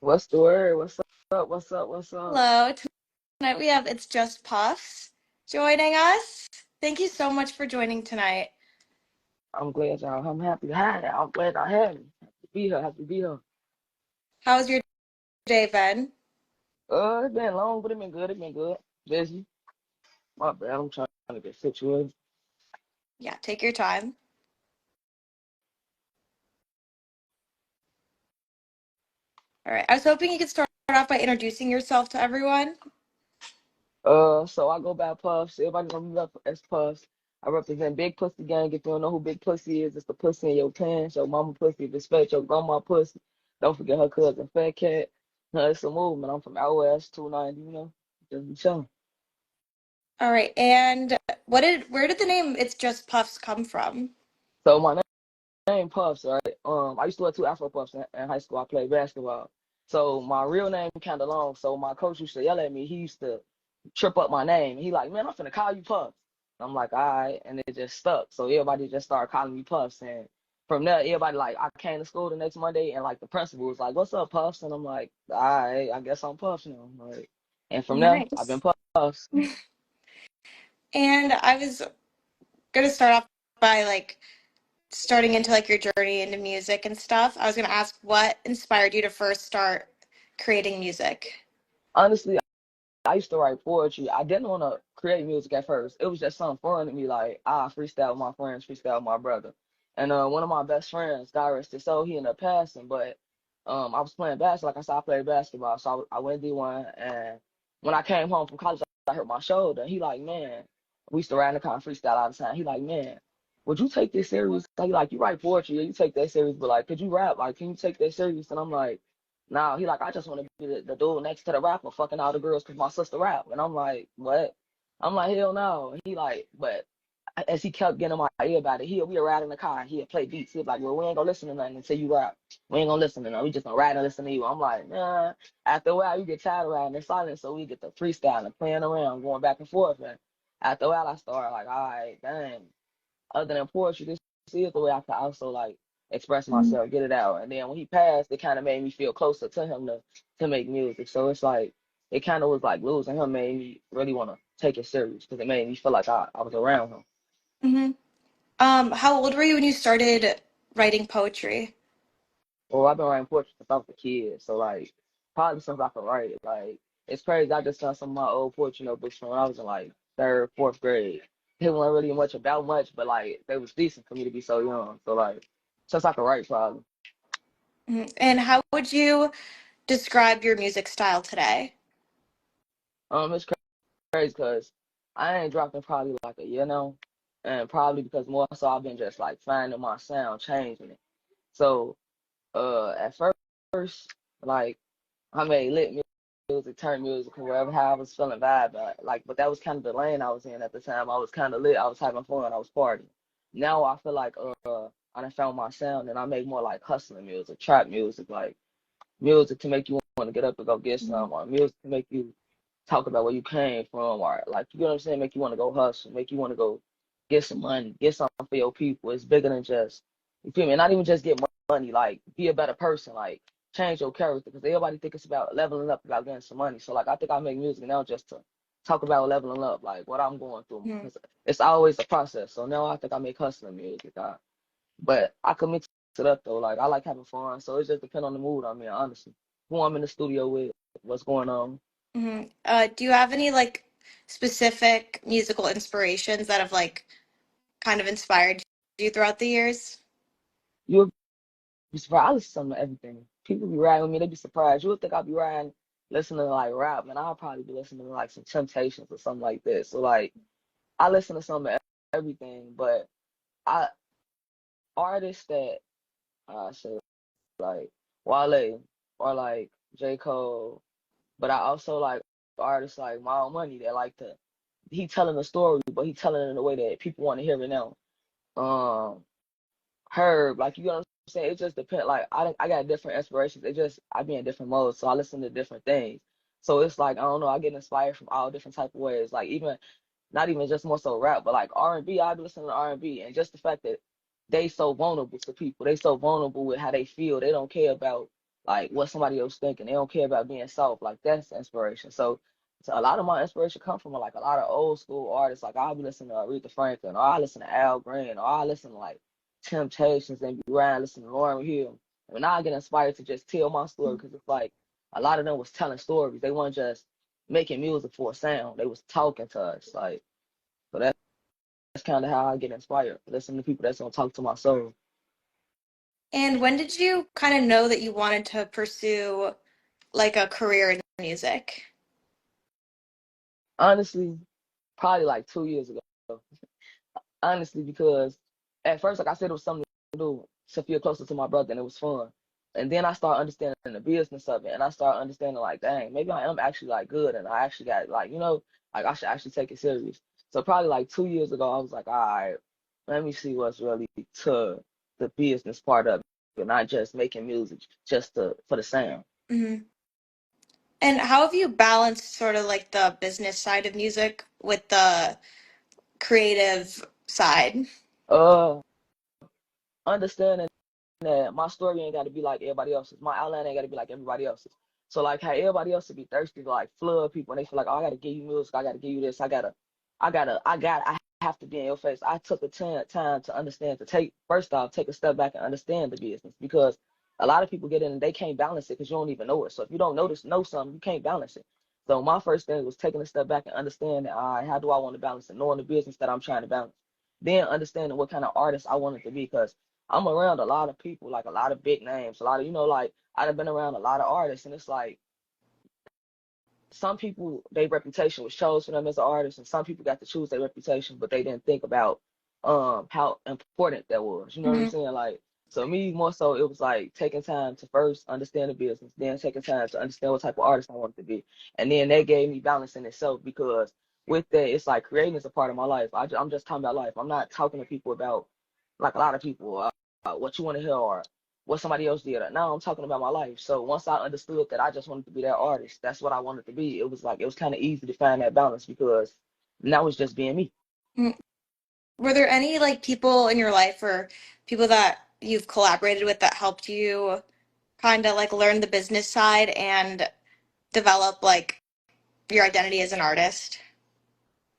What's the word? What's up? What's up? What's up? Hello. Tonight we have It's Just Puffs joining us. Thank you so much for joining tonight. I'm glad y'all. I'm happy to have it. I'm glad I had it. Happy to be here. Happy to be here. How's your day been? It's been long, but it been good. It been good. Busy. My bad. I'm trying to get situated. Yeah, take your time. All right. I was hoping you could start off by introducing yourself to everyone. So I go by Puffs. Everybody know me up as Puffs. I represent Big Pussy Gang. If you don't know who Big Pussy is, it's the pussy in your pants. Your mama pussy, respect your grandma pussy. Don't forget her cousin Fat Cat. No, it's a movement. I'm from OS 290, Just be chilling. All right. And where did the name It's Just Puffs come from? So my name Puffs, right? I used to wear two Afro Puffs in high school. I played basketball. So my real name kind of long. So my coach used to yell at me. He used to trip up my name. He like, man, I'm finna call you Puffs. I'm like, all right, and it just stuck. So everybody just started calling me Puffs, and from there, everybody like, I came to school the next Monday, and like the principal was like, "What's up, Puffs?" And I'm like, all right, I guess I'm Puffs now. Like, and from there, I've been Nice. Puffs. And I was gonna start off by starting into your journey into music and stuff. I was gonna ask what inspired you to first start creating music. Honestly, I used to write poetry. I didn't want to create music at first. It was just something fun to me. Like I freestyle with my friends, freestyle with my brother, and one of my best friends, God rest his soul, he ended up passing. But I was playing basketball. Like I said, I played basketball, so I went D1. And when I came home from college, I hurt my shoulder. He like, man, we used to ride in the car and freestyle all the time. He like, man, would you take this serious? He like, you write poetry, yeah, you take that serious, but like, could you rap? Like, can you take that serious? And I'm like. Nah, he like, I just want to be the dude next to the rapper, fucking all the girls because my sister rap. And I'm like, what? I'm like, hell no. And he like, but as he kept getting in my ear about it, we ride in the car, he'd play beats. He'd be like, well, we ain't gonna listen to nothing until you rap. We ain't gonna listen to nothing. We just gonna ride and listen to you. I'm like, nah. After a while, you get tired of riding in silence, so we get the freestyle and playing around, going back and forth. And after a while, I started like, all right, dang, other than poetry, this is the way I could also like express myself, get it out. And then when he passed, it kind of made me feel closer to him to make music. So it's like it kind of was like losing him made me really want to take it serious because it made me feel like I was around him. Hmm. How old were you when you started writing poetry? Well, I've been writing poetry since I was a kid, so like probably since I could write it. Like it's crazy. I just found some of my old poetry notebooks from when I was in like third, fourth grade. They weren't really much about much, but like they was decent for me to be so young. So like since I could write, probably. Mhm. And how would you describe your music style today? It's crazy because I ain't dropped in probably like a year now, and probably because more so I've been just like finding my sound, changing it. So at first, like I made music, turn music, or wherever how I was feeling vibe, but that was kind of the lane I was in at the time. I was kind of lit, I was having fun, I was partying. Now I feel like I done found my sound, and I make more like hustling music, trap music, like music to make you want to get up and go get Mhm. some, or music to make you talk about where you came from, or like you know what I'm saying, make you want to go hustle, make you want to go get some money, get something for your people. It's bigger than just you feel me. Not even just get money, like be a better person, like change your character. Because everybody think it's about leveling up, about getting some money. So like I think I make music now just to talk about leveling up, like what I'm going through, Mhm. because it's always a process. So now I think I make hustling music, but I can mix it up though. Like I like having fun, so it just depends on the mood I'm in, honestly. Who I'm in the studio with, what's going on. Mhm. Do you have any specific musical inspirations that have kind of inspired you throughout the years? You be surprised. I listen to some of everything. People be riding with me, they be surprised. You would think I'd be riding, listening to like rap, and I'll probably be listening to like some Temptations or something like that. So like I listen to some of everything, but I artists that I say like Wale or like J. Cole, but I also like artists like Miles Money that like to he telling a story, but he telling it in a way that people want to hear it now. Um, Herb, like you know what I'm saying? It just depends. Like I got different inspirations. It just I be in different modes, so I listen to different things. So it's like I don't know. I get inspired from all different type of ways. Like even not even just more so rap, but like R&B. I be listening to R&B, and just the fact that they so vulnerable to people. They so vulnerable with how they feel. They don't care about like what somebody else thinking. They don't care about being soft. Like that's inspiration. So a lot of my inspiration come from like a lot of old school artists. Like I'll be listening to Aretha Franklin, or I listen to Al Green, or I listen to like Temptations and be around listening to Lauryn Hill. And now I get inspired to just tell my story because it's like a lot of them was telling stories. They weren't just making music for a sound. They was talking to us. Like so that's kind of how I get inspired. Listen to people that's gonna talk to my soul. And when did you kind of know that you wanted to pursue like a career in music? Honestly, probably like 2 years ago. Honestly, because at first, like I said, it was something to do to feel closer to my brother, and it was fun. And then I started understanding the business of it, and I started understanding like, dang, maybe I am actually like good, and I actually got like, like I should actually take it serious. So probably like 2 years ago, I was like, all right, let me see what's really to the business part of it, not just making music just for the sound. Hmm. And how have you balanced sort of like the business side of music with the creative side? Uh, Understanding that my story ain't got to be like everybody else's. My outline ain't got to be like everybody else's. So like how everybody else would be thirsty to like flood people and they feel like, oh, I gotta give you music, I gotta give you this, I have to be in your face. I took a time to understand, to take first off, take a step back and understand the business because a lot of people get in and they can't balance it because you don't even know it. So if you don't know something, you can't balance it. So my first thing was taking a step back and understanding, all right, how do I want to balance it? Knowing the business that I'm trying to balance. Then understanding what kind of artist I wanted to be because I'm around a lot of people, like a lot of big names, a lot of, like I've been around a lot of artists, and it's like some people, their reputation was chose for them as an artist, and some people got to choose their reputation, but they didn't think about how important that was. You know what I'm Hmm. saying? Like, so me more so, it was like taking time to first understand the business, then taking time to understand what type of artist I wanted to be, and then that gave me balance in itself because with that, it's like creating is a part of my life. I'm just talking about life. I'm not talking to people about like a lot of people what you want to hear or what somebody else did. Now I'm talking about my life. So once I understood that I just wanted to be that artist, that's what I wanted to be. It was like it was kind of easy to find that balance because now it's just being me. Were there any like people in your life or people that you've collaborated with that helped you kind of like learn the business side and develop like your identity as an artist?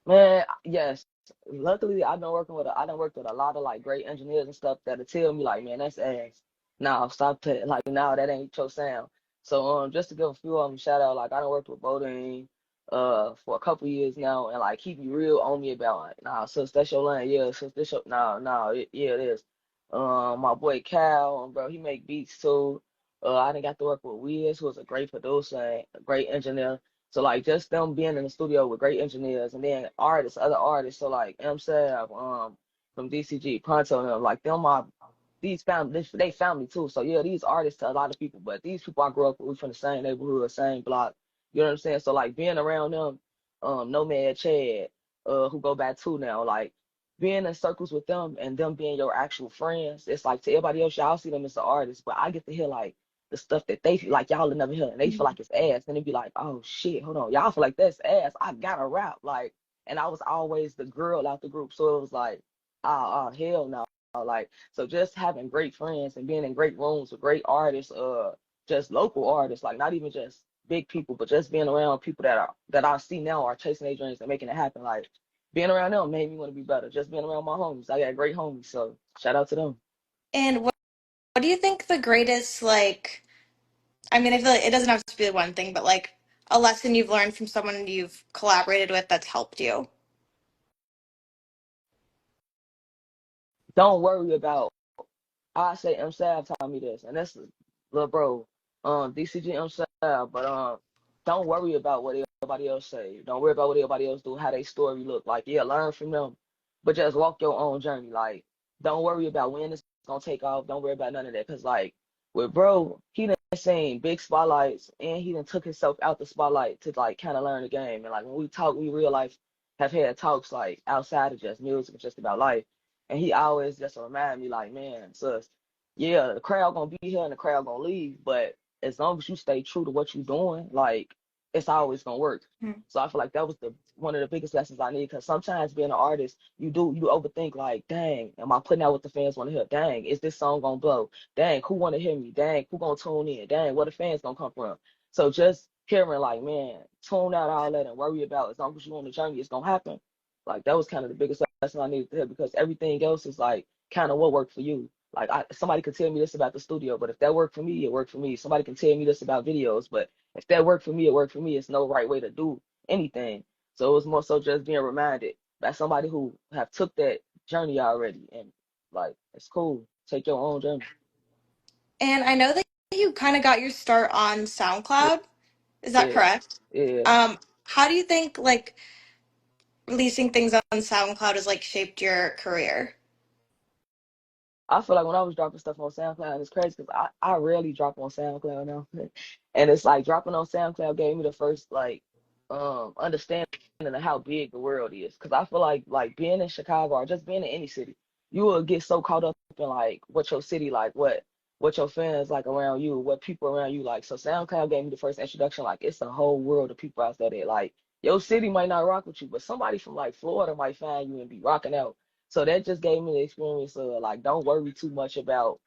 Man, yes. Luckily, I done worked with a lot of like great engineers and stuff that'll tell me like, man, that's ass. Nah, stop that. Like, now that ain't your sound. So, just to give a few of them a shout out, like I done worked with Bodine, for a couple years now, and like he be real on me about like, nah, sis, that's your line, yeah, sis, this your, nah, yeah, it is. My boy Cal, bro, he make beats too. I done got to work with Wiz, who is a great producer and a great engineer. So like just them being in the studio with great engineers and then artists, other artists. So like Sav, from DCG, Pronto, and them, like them are these family, they family too. So yeah, these artists to a lot of people, but these people I grew up with, we from the same neighborhood, same block. You know what I'm saying? So like being around them, Nomad Chad, who go back too now, like being in circles with them and them being your actual friends, it's like to everybody else, y'all see them as the artists, but I get to hear like the stuff that they feel like y'all will never hear, and they feel like it's ass, and they be like, oh shit, hold on, y'all feel like that's ass. I gotta rap, like, and I was always the girl out the group, so it was like, hell no, like, so just having great friends and being in great rooms with great artists, just local artists, like not even just big people, but just being around people that I see now are chasing their dreams and making it happen, like. Being around them made me want to be better. Just being around my homies. I got great homies, so shout out to them. And what do you think the greatest like I mean, I feel like it doesn't have to be one thing, but like a lesson you've learned from someone you've collaborated with that's helped you? Don't worry about I say Sav taught me this, and that's little bro, DCG Sav. But don't worry about what everybody else say. Don't worry about what everybody else do, how they story look. Like, yeah, learn from them, but just walk your own journey. Like, don't worry about when it's gonna take off. Don't worry about none of that, cause like with bro, he done seen big spotlights, and he done took himself out the spotlight to like kind of learn the game. And like when we talk, we real life have had talks like outside of just music, and just about life. And he always just remind me like, man, sus, yeah, the crowd gonna be here and the crowd gonna leave, but as long as you stay true to what you're doing, like it's always gonna work. Mhm. So I feel like that was the one of the biggest lessons I need because sometimes being an artist, you overthink like, dang, am I putting out what the fans want to hear? Dang, is this song gonna blow? Dang, who wanna hear me? Dang, who gonna tune in? Dang, where the fans gonna come from? So just hearing like, man, tune out all that and worry about as long as you on the journey, it's gonna happen. Like that was kind of the biggest lesson I needed to hear because everything else is like kind of what worked for you. Like somebody could tell me this about the studio, but if that worked for me, it worked for me. Somebody can tell me this about videos, but if that worked for me, it worked for me. It's no right way to do anything. So it was more so just being reminded by somebody who have took that journey already, and like it's cool. Take your own journey. And I know that you kind of got your start on SoundCloud. Is that Yeah, correct? yeah. How do you think like releasing things on SoundCloud has like shaped your career? I feel like when I was dropping stuff on SoundCloud, it's crazy because I rarely drop on SoundCloud now. And it's like dropping on SoundCloud gave me the first like understanding of how big the world is. Because I feel like being in Chicago or just being in any city, you will get so caught up in like what your city like, what your fans like around you, what people around you like. So SoundCloud gave me the first introduction. Like it's a whole world of people out there that like your city might not rock with you, but somebody from like Florida might find you and be rocking out. So that just gave me the experience of like don't worry too much about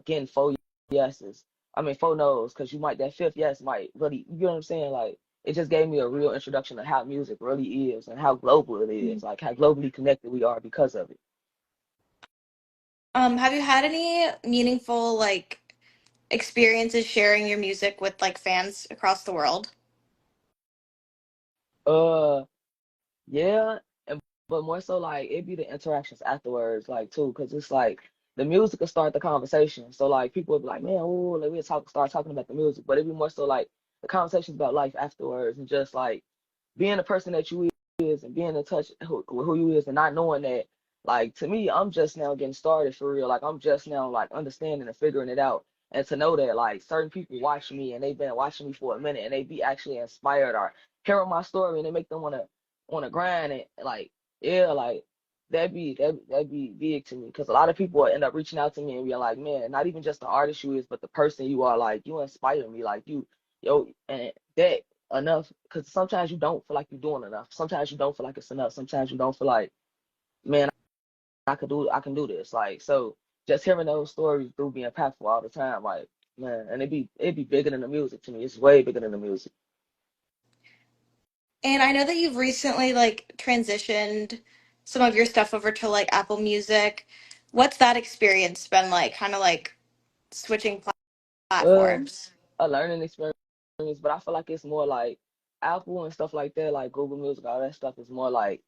getting four yeses. I mean four no's because you might that fifth yes might really you know what I'm saying? Like it just gave me a real introduction to how music really is and how global it is, like how globally connected we are because of it. Have you had any meaningful like experiences sharing your music with like fans across the world? Uh Yeah, and but more so like it be the interactions afterwards, like too, because it's like the music will start the conversation. So like people will be like, man, ooh, like we'll start talking about the music, but it be more so like the conversations about life afterwards and just like being the person that you is and being in touch with who you is and not knowing that like to me I'm just now getting started for real like I'm just now like understanding and figuring it out and to know that like certain people watch me and they've been watching me for a minute and they be actually inspired or hearing my story and they make them want to grind it like yeah like that'd be big to me because a lot of people end up reaching out to me and be like man not even just the artist you is but the person you are like you inspire me like you yo and that enough because sometimes you don't feel like you're doing enough. Sometimes you don't feel like it's enough. Sometimes you don't feel like, man, I can do this. Like so just hearing those stories do be impactful all the time. Like, man, and it'd be bigger than the music to me. It's way bigger than the music. And I know that you've recently like transitioned some of your stuff over to like Apple Music. What's that experience been like? Kind of like switching Uh platforms. a learning experience, but I feel like it's more like Apple and stuff like that, like Google Music, all that stuff is more like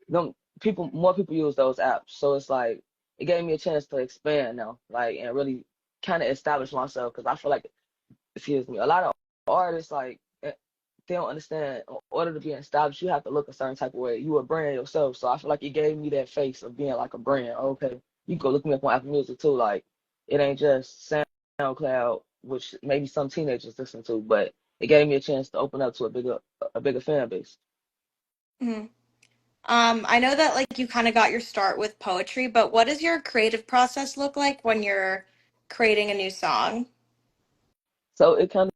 them people more people use those apps. So it's like it gave me a chance to expand now, like and really kind of establish myself because I feel like excuse me, a lot of artists like they don't understand. In order to be established, you have to look a certain type of way. You a brand yourself, so I feel like it gave me that face of being like a brand. Okay, you can go look me up on Apple Music too. Like it ain't just SoundCloud, which maybe some teenagers listen to, but it gave me a chance to open up to a bigger fan base. Mhm. I know that like you kind of got your start with poetry, but what does your creative process look like when you're creating a new song? So it kind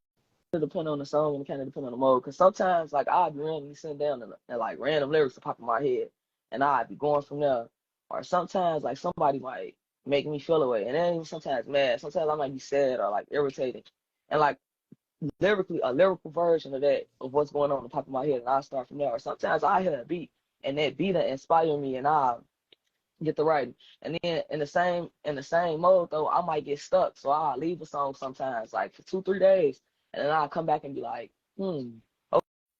of depend on the song and it kind of depend on the mode. Cause sometimes like I'll be randomly sitting down and like random lyrics will pop in my head, and I'll be going from there. Or sometimes like somebody might make me feel away, and then sometimes mad. Sometimes I might be sad or like irritated, and like lyrically a lyrical version of that of what's going on the top of my head, and I start from there. Or sometimes I hear a beat, and that beat will inspire me, and I get the writing. And then in the same mode though, I might get stuck. So I'll leave a song sometimes, like for 2, 3 days, and then I'll come back and be like,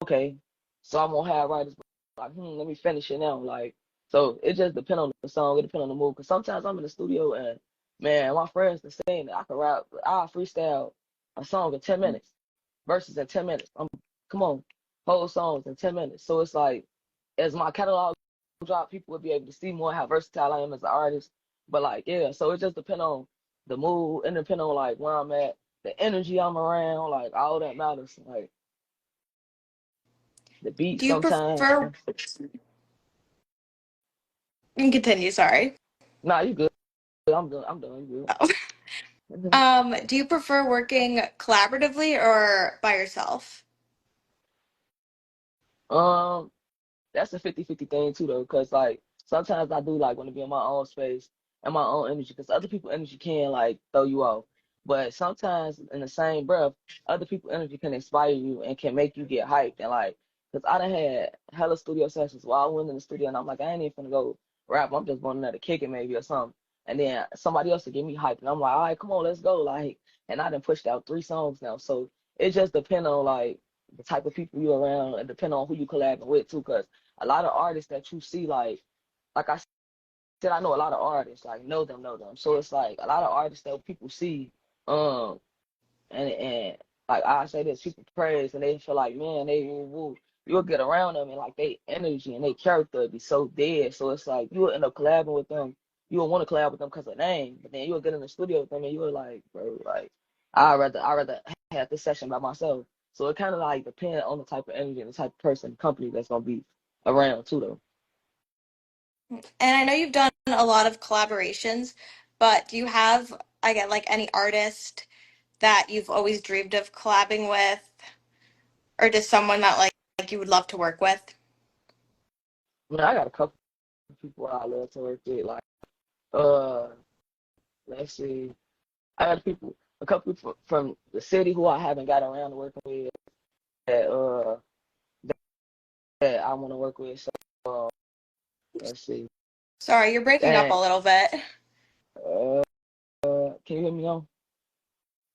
okay. So I'm gonna have writers like, let me finish it now. Like, so it just depend on the song, it depend on the mood. Cause sometimes I'm in the studio and man, my friends are saying that I can rap, I freestyle a song in 10 minutes, verses in 10 minutes. Come on, whole songs in 10 minutes. So it's like as my catalog drop, people would be able to see more how versatile I am as an artist. But like, yeah, so it just depend on the mood and depend on like where I'm at, the energy I'm around, like all that matters. Like the beat Do you sometimes. prefer, you can continue, sorry. Nah, you good. I'm done. I'm done. You good. Do you prefer working collaboratively or by yourself? Um, that's a 50-50 thing too though, because like sometimes I do like want to be in my own space and my own energy, because other people energy can like throw you off, but sometimes in the same breath other people energy can inspire you and can make you get hyped. And like, because I done had hella studio sessions while I went in the studio and I'm like, I ain't even finna go rap, I'm just going in there to kick it maybe or something, and then somebody else to get me hyped and I'm like, all right, come on, let's go, like, and I done pushed out 3 songs now. So it just depends on like the type of people you around and depend on who you collabing with too, because a lot of artists that you see, like I said, I know a lot of artists, like know them. So it's like a lot of artists that people see, um, and like I say this, people praise and they feel like, man, they woo woo. You'll get around them and like they energy and they character would be so dead. So it's like you'll end up collabing with them. You'll want to collab with them because of name, but then you'll get in the studio with them and you're like, bro, like I rather have this session by myself. So it kind of like depends on the type of energy and the type of person, company that's gonna be around too, though. And I know you've done a lot of collaborations, but do you have, I get like any artist that you've always dreamed of collabing with, or just someone that like you would love to work with? I mean, I got a couple of people I love to work with. Like, uh, let's see, I got a couple people from the city who I haven't got around to working with that that I want to work with. So let's see. Sorry, you're breaking up Dang. a little bit. Uh, can you hear me now?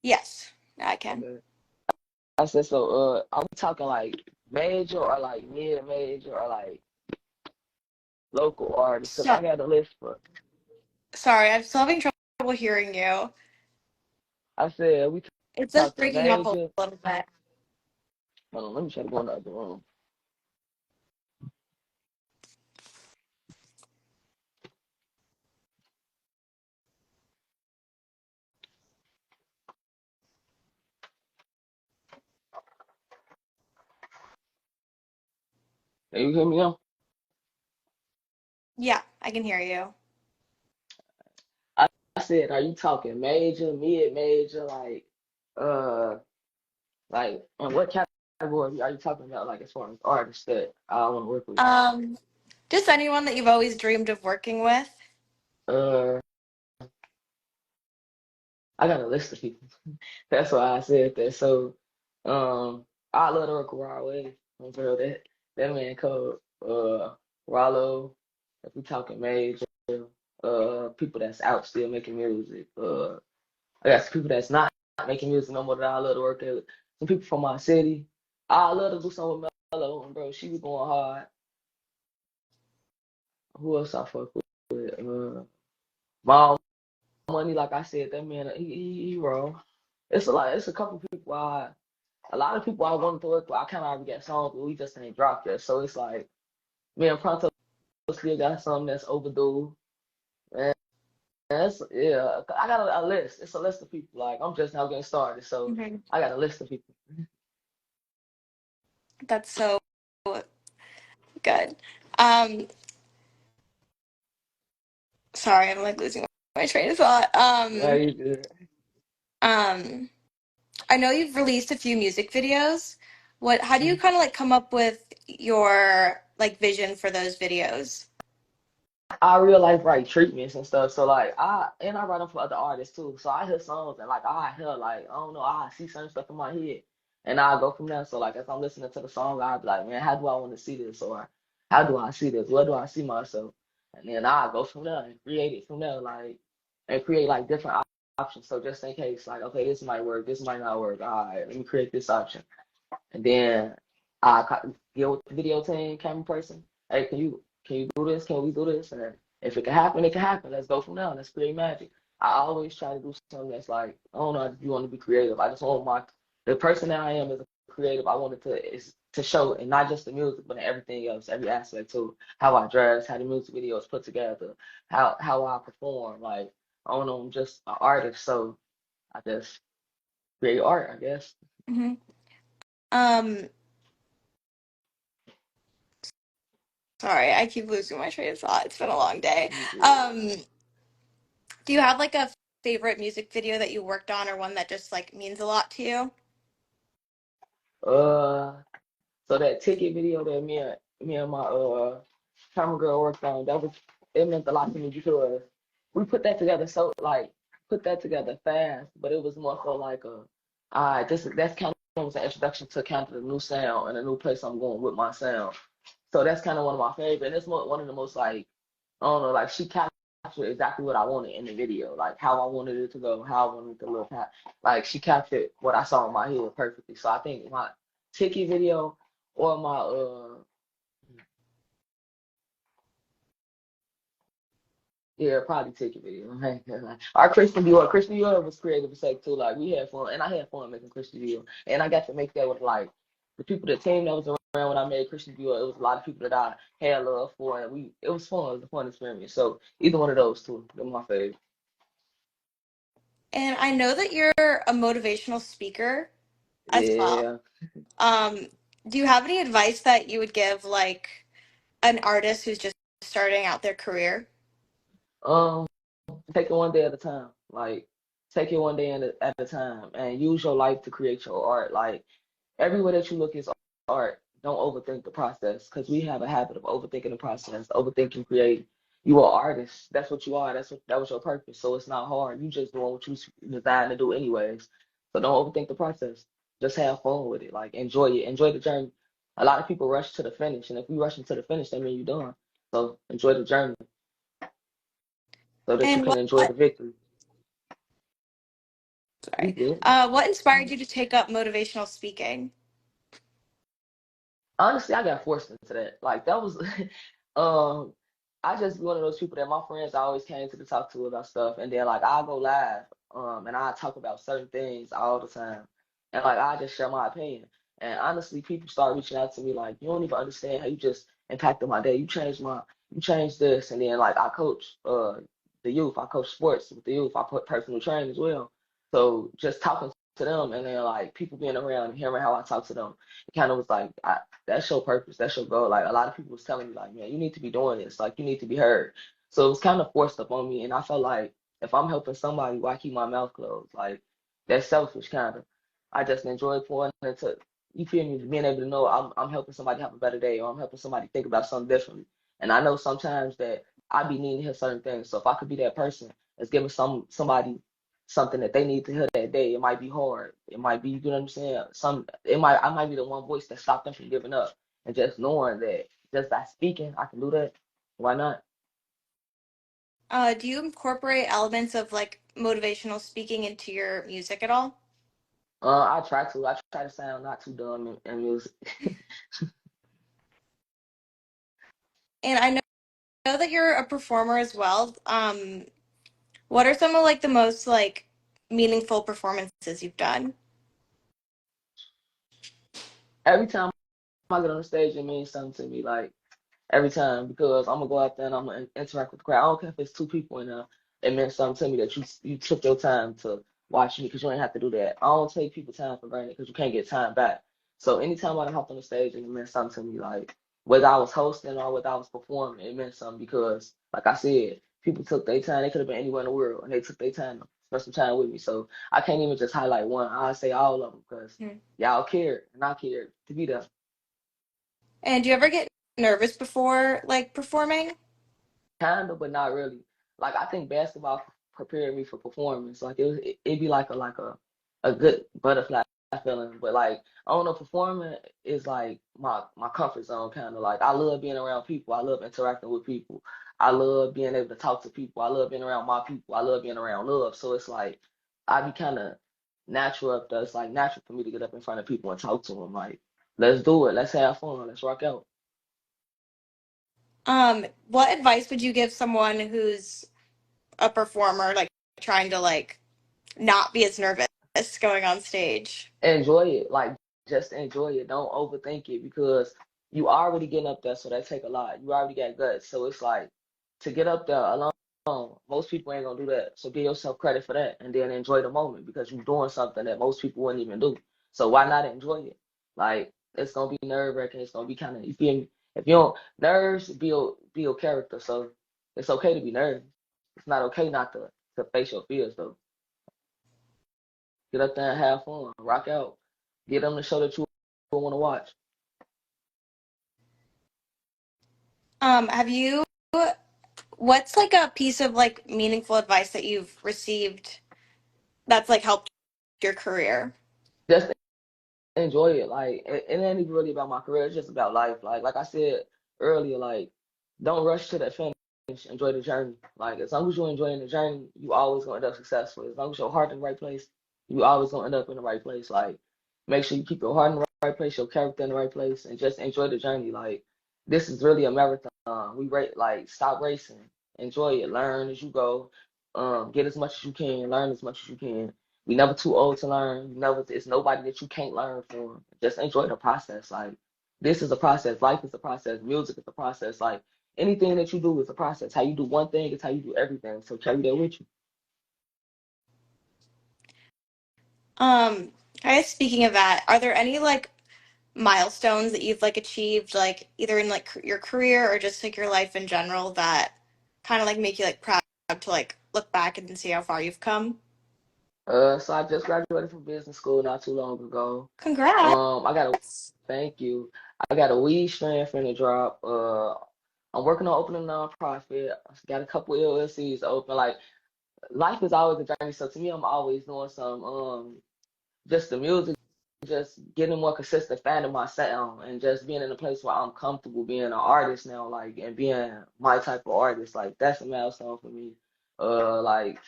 Yes, I can. Okay. I said so. Are we talking like major or like mid major or like local artists? Cause So I got a list for. sorry, I'm still having trouble hearing you. I said we It's just talking breaking up a major. little bit. Hold on, let me try to go in the other room. Can you hear me now? Yeah, I can hear you. I, I said, are you talking major, mid major, uh, and what category are you talking about? Like as far as artists that I want to work with? Um, just anyone that you've always dreamed of working with. Uh, I got a list of people. That's why I said that. So, I love to work with Raw. Bro, that man called Rollo. If we talking major, people that's out still making music. I got some people that's not making music no more that I love to work with. Some people from my city. I love to do something with Mello, and bro, she was going hard. Who else I fuck with? My money, like I said, that man, he raw. It's a lot. It's a couple people a lot of people I wanted to work with. I kind of already got songs, but we just ain't dropped yet. So it's like me and Pronto still got something that's overdue. And that's yeah. I got a list. It's a list of people. Like I'm just now getting started, so Mhm. I got a list of people. That's so good. Um, sorry, I'm like losing my train of thought. Yeah, you good. Um, I know you've released a few music videos. How do you kind of like come up with your like vision for those videos? I real life write treatments and stuff. So like I write them for other artists too. So I hear songs and like I hear like I don't know, I see certain stuff in my head and I go from there. So like if I'm listening to the song, I'll be like, man, how do I want to see this? Or how do I see this? Where do I see myself? And then I go from there and create it from there, like and create like different options. So just in case, like, okay, this might work, this might not work. All right, let me create this option. And then get with the video team, camera person. Hey, can you do this? Can we do this? And then if it can happen, it can happen. Let's go from now. Let's create magic. I always try to do something that's like, I don't know if you want to be creative. I just want the person that I am as a creative. I want it to show and not just the music, but in everything else, every aspect too. How I dress, how the music video is put together, how I perform. Like I don't know, I'm just an artist, so I just create art, I guess. Hmm. Um, sorry, I keep losing my train of thought. It's been a long day. Um, do you have like a favorite music video that you worked on or one that just like means a lot to you? Uh, So that ticket video that me and my camera girl worked on, it meant a lot to me because we put that together so like put that together fast, but it was more so like that's kind of was an introduction to kind of the new sound and a new place I'm going with my sound. So that's kind of one of my favorite. And it's one of the most like I don't know, like she captured exactly what I wanted in the video, like how I wanted it to go, how I wanted it to look. Like she captured what I saw in my head perfectly. So I think my ticket video or my yeah, probably ticket video. Our Christian Dior was creative as heck too. Like we had fun, and I had fun making Christian Dior, and I got to make that with like the team that was around when I made Christian Dior. It was a lot of people that I had love for, and it was fun. It was a fun experience. So either one of those two, they're my favorite. And I know that you're a motivational speaker as well. Yeah. Um, do you have any advice that you would give like an artist who's just starting out their career? Um, take it one day at a time. Like take it one day at a time, and use your life to create your art. Like everywhere that you look is art. Don't overthink the process because we have a habit of overthinking the process, overthinking creating. You are artist. That's what you are. That was your purpose. So it's not hard. You just doing what you designed to do anyways. So don't overthink the process. Just have fun with it. Like enjoy it. Enjoy the journey. A lot of people rush to the finish, and if you rush into the finish, that means you're done. So enjoy the journey so that you And can enjoy the victory. You sorry, good? what inspired you to take up motivational speaking? Honestly, I got forced into that. Like that was, um, I just be one of those people that my friends always came to the talk to about stuff, and then like I go live, and I talk about certain things all the time, and like I just share my opinion. And honestly, people start reaching out to me like, you don't even understand how you just impacted my day. You changed this, and then like I coach the youth. I coach sports with the youth. I put personal training as well. So just talking to them, and then like people being around and hearing how I talk to them, it kind of was like that's your purpose. That's your goal. Like a lot of people was telling me, like, man, you need to be doing this. Like you need to be heard. So it was kind of forced up on me, and I felt like if I'm helping somebody, why keep my mouth closed? Like that's selfish, kind of. I just enjoy pouring into. You feel me? Being able to know I'm helping somebody have a better day, or I'm helping somebody think about something differently. And I know sometimes that I be needing to hear certain things. So if I could be that person that's giving somebody something that they need to hear that day. It might be hard. It might be, you know what I'm saying? I might be the one voice that stopped them from giving up. And just knowing that just by speaking, I can do that. Why not? Do you incorporate elements of like motivational speaking into your music at all? I try to. I try to sound not too dumb in music. And I know that you're a performer as well. What are some of like the most like meaningful performances you've done? Every time I get on the stage, it means something to me. Like every time because I'm gonna go out there and I'm gonna interact with the crowd. I don't care if it's two people in there. It meant something to me that you took your time to watch me because you ain't have to do that. I don't take people time for granted because you can't get time back. So anytime I hopped on the stage and it meant something to me, like whether I was hosting or whether I was performing, it meant something because, like I said, people took their time. They could have been anywhere in the world and they took their time to spend some time with me. So I can't even just highlight one. I say all of them because Hmm. y'all cared and I cared to be there. And do you ever get nervous before like performing? Kinda, but not really. Like I think basketball prepared me for performance. Like it'd be like a good butterfly feeling. But like I don't know, performing is like my comfort zone kind of. Like I love being around people. I love interacting with people. I love being able to talk to people. I love being around my people. I love being around love. So it's like I be kind of natural up there. It's like natural for me to get up in front of people and talk to them. Like let's do it. Let's have fun. Let's rock out. What advice would you give someone who's a performer, like trying to like not be as nervous going on stage? Enjoy it. Like just enjoy it. Don't overthink it because you already getting up there, so that take a lot. You already got guts. So it's like to get up there alone, most people ain't gonna do that. So give yourself credit for that and then enjoy the moment because you're doing something that most people wouldn't even do. So why not enjoy it? Like it's gonna be nerve wracking, it's gonna be kinda you feel me? If you don't nerves build character, so it's okay to be nervous. It's not okay not to face your fears though. Get up there and have fun, rock out. Get them the show that you want to watch. Have you, what's like a piece of like meaningful advice that you've received that's like helped your career? Just enjoy it. Like it ain't even really about my career. It's just about life. Like I said earlier, like don't rush to that finish. Enjoy the journey. Like as long as you're enjoying the journey, you always gonna end up successful. As long as your heart in the right place, you always gonna end up in the right place. Like make sure you keep your heart in the right place, your character in the right place, and just enjoy the journey. Like this is really a marathon. We rate like stop racing, enjoy it, learn as you go, get as much as you can, learn as much as you can. We never too old to learn. You never, it's nobody that you can't learn from. Just enjoy the process. Like this is a process. Life is a process. Music is a process. Like anything that you do is a process. How you do one thing is how you do everything. So carry that with you. I guess speaking of that, are there any like milestones that you've like achieved, like either in like your career or just like your life in general that kind of like make you like proud to like look back and see how far you've come? So I just graduated from business school not too long ago. Congrats. I got a thank you. I got a weed strand finna drop. I'm working on opening a nonprofit. I got a couple LLCs open. Like life is always a journey. So to me, I'm always doing some just the music, just getting more consistent, finding my sound, and just being in a place where I'm comfortable being an artist now, like and being my type of artist. Like that's a milestone for me. Like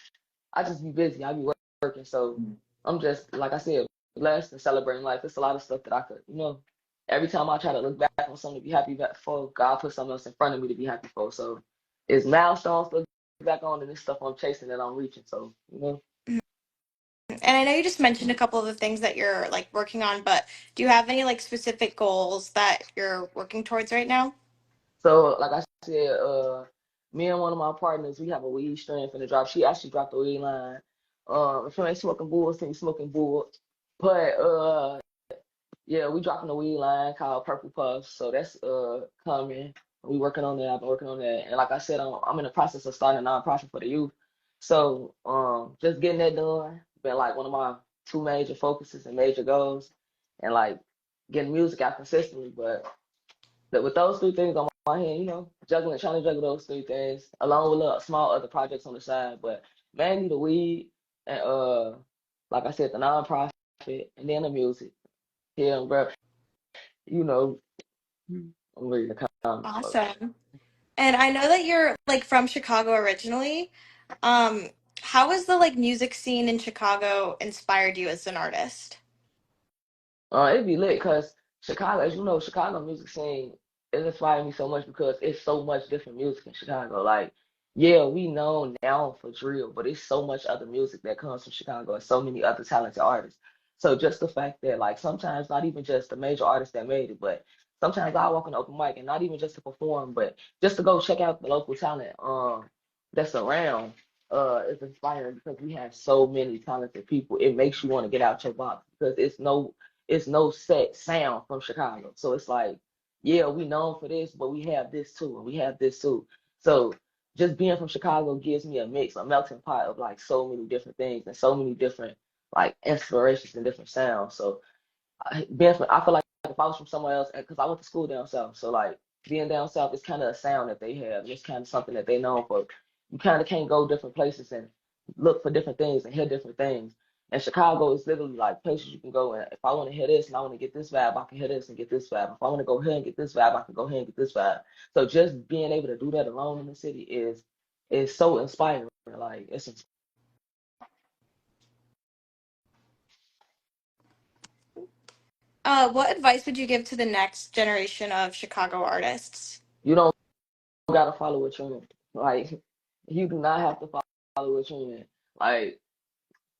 I just be busy. I be working, so I'm just like I said, blessed and celebrating life. It's a lot of stuff that I could, every time I try to look back on something to be happy for, God put something else in front of me to be happy for. So it's milestones to look back on, and this stuff I'm chasing that I'm reaching. So And I know you just mentioned a couple of the things that you're like working on, but do you have any like specific goals that you're working towards right now? So, like I said, me and one of my partners, we have a weed strand finna drop. She actually dropped the weed line. If you ain't smoking bulls, then you smoking bull. But yeah, we dropping the weed line called Purple Puffs. So that's coming. We working on that. I've been working on that. And like I said, I'm in the process of starting a nonprofit for the youth. So just getting that done been like one of my two major focuses and major goals, and like getting music out consistently. But with those three things on my hand, juggling, trying to juggle those three things, along with little small other projects on the side, but mainly the weed and like I said, the nonprofit and then the music. Yeah, bro, you know, I'm ready to come. Awesome. And I know that you're like from Chicago originally. Um, how has the like music scene in Chicago inspired you as an artist? It'd be lit because Chicago, as you know, Chicago music scene it inspired me so much because it's so much different music in Chicago. Like, yeah, we know now for drill, but it's so much other music that comes from Chicago and so many other talented artists. So just the fact that like sometimes not even just the major artists that made it, but sometimes I walk an open mic and not even just to perform, but just to go check out the local talent that's around is inspiring because we have so many talented people. It makes you want to get out your box because it's no set sound from Chicago. So it's like, yeah, we known for this, but we have this too, and we have this too. So just being from Chicago gives me a mix, a melting pot of like so many different things and so many different like inspirations and different sounds. So I feel like if I was from somewhere else, because I went to school down south, so like being down south is kind of a sound that they have. It's kind of something that they know for. You kind of can't go different places and look for different things and hear different things. And Chicago is literally like places you can go and if I want to hear this and I want to get this vibe, I can hear this and get this vibe. If I want to go here and get this vibe, I can go here and get this vibe. So just being able to do that alone in the city is so inspiring. Like it's What advice would you give to the next generation of Chicago artists? you don't gotta follow a trend. Like you do not have to follow a trend. Like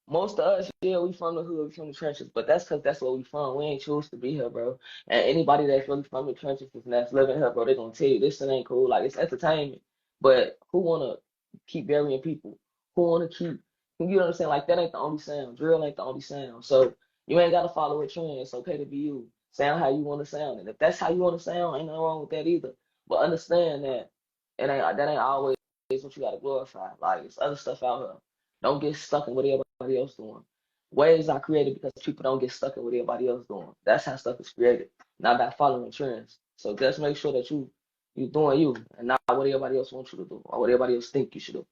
most of us, yeah, we from the hood, we from the trenches, but that's because that's where we from. We ain't choose to be here, bro. And anybody that's really from the trenches and that's living here, bro, they gonna tell you this shit ain't cool. Like it's entertainment, but who wanna keep burying people? Who wanna keep? You know what I'm saying? Like that ain't the only sound. Drill ain't the only sound. So you ain't gotta follow a trend. It's okay to be you. Sound how you wanna sound, and if that's how you wanna sound, ain't nothing wrong with that either. But understand that that ain't always what you gotta glorify. Like it's other stuff out here. Don't get stuck in what everybody else doing. Waves are created because people don't get stuck in what everybody else doing. That's how stuff is created, not by following trends. So just make sure that you You doing you, and not what everybody else wants you to do or what everybody else think you should do.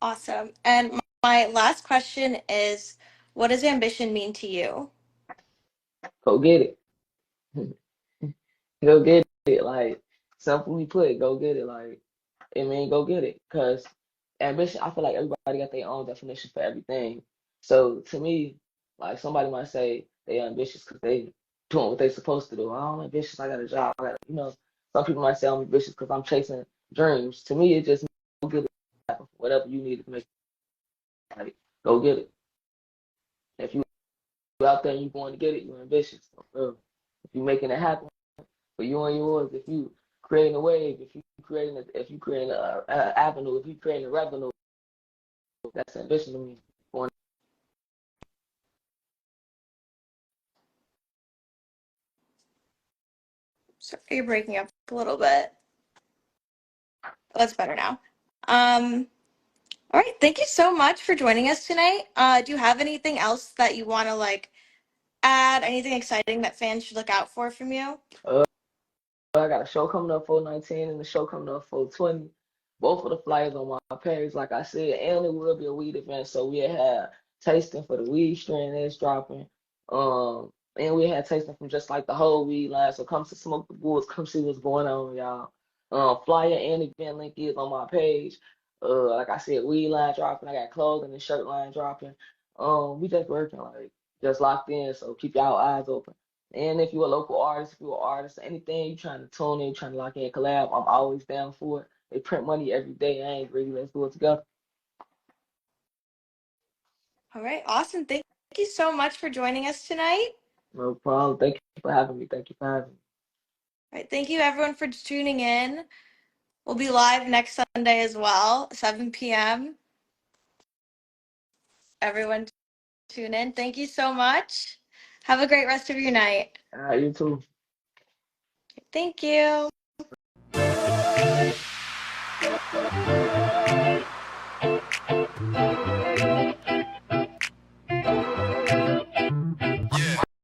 Awesome. And my last question is, what does ambition mean to you? Go get it. Go get it. Like simply put, go get it. Like I mean, go get it. Cause ambition, I feel like everybody got their own definition for everything. So to me, like somebody might say they ambitious because they doing what they supposed to do. I'm ambitious. I got a job. Some people might say I'm ambitious because I'm chasing dreams. To me, it just go get it. Whatever you need to make it, like, go get it. If you out there and you going to get it, you're ambitious. So, if you making it happen for you and yours, if you creating a wave, if you creating a avenue, if you creating a revenue, that's ambition to me. Going, Sorry, you're breaking up a little bit. Oh, that's better now. Um, all right. Thank you so much for joining us tonight. Do you have anything else that you want to like add? Anything exciting that fans should look out for from you? uh, I got a show coming up for 19 and a show coming up for 20. Both of the flyers on my page, like I said, and it will be a weed event. So we have tasting for the weed strain that's dropping. And we had tasting from just like the whole weed line. So come to Smoke the Bulls, come see what's going on, y'all. Flyer and event link is on my page. Like I said, weed line dropping. I got clothing and shirt line dropping. We just working like just locked in. So keep y'all eyes open. And if you're a local artist, if you're an artist, anything you're trying to tune in, trying to lock in, collab, I'm always down for it. They print money every day. I ain't greedy. Let's do it together. All right. Awesome. Thank you so much for joining us tonight. No problem. Thank you for having me. Thank you for having me. All right. Thank you everyone for tuning in. We'll be live next Sunday as well, 7 p.m. Everyone tune in. Thank you so much. Have a great rest of your night. All right, you too. Thank you.